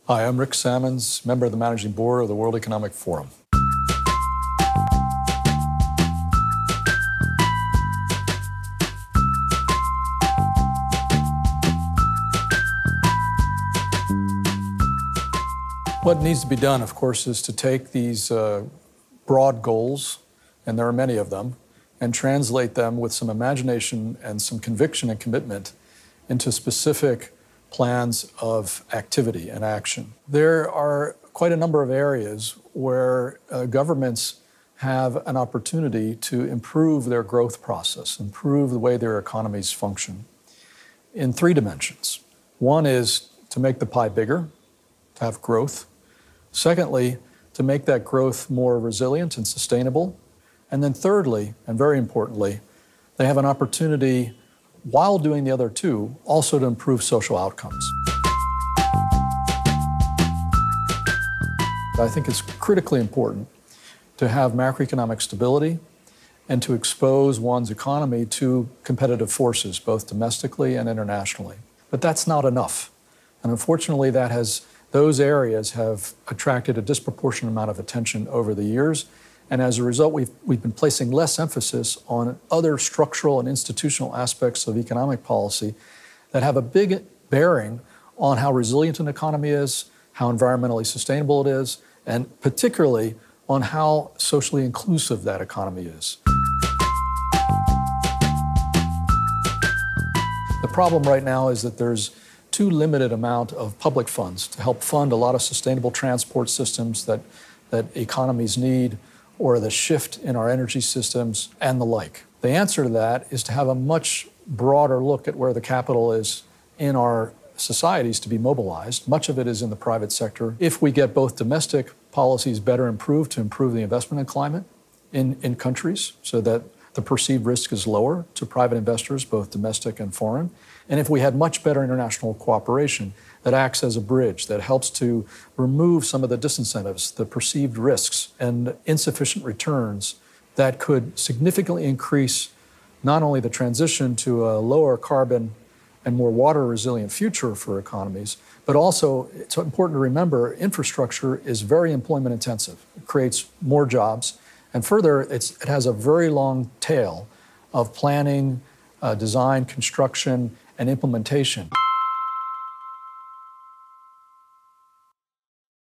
Hi, I'm Rick Samans, member of the Managing Board of the World Economic Forum. What needs to be done, of course, is to take these broad goals, and there are many of them, and translate them with some imagination and some conviction and commitment into specific plans of activity and action. There are quite a number of areas where governments have an opportunity to improve their growth process, improve the way their economies function in three dimensions. One is to make the pie bigger, to have growth. Secondly, to make that growth more resilient and sustainable. And then thirdly, and very importantly, they have an opportunity, while doing the other two, also to improve social outcomes. I think it's critically important to have macroeconomic stability and to expose one's economy to competitive forces, both domestically and internationally. But that's not enough. And unfortunately, those areas have attracted a disproportionate amount of attention over the years. And as a result, we've been placing less emphasis on other structural and institutional aspects of economic policy that have a big bearing on how resilient an economy is, how environmentally sustainable it is, and particularly on how socially inclusive that economy is. The problem right now is that there's too limited amount of public funds to help fund a lot of sustainable transport systems that economies need, or the shift in our energy systems and the like. The answer to that is to have a much broader look at where the capital is in our societies to be mobilized. Much of it is in the private sector. If we get both domestic policies better improved to improve the investment climate in countries so that the perceived risk is lower to private investors, both domestic and foreign. And if we had much better international cooperation that acts as a bridge, that helps to remove some of the disincentives, the perceived risks and insufficient returns that could significantly increase not only the transition to a lower carbon and more water resilient future for economies, but also it's important to remember infrastructure is very employment intensive. It creates more jobs. And further, it has a very long tail of planning, design, construction, and implementation.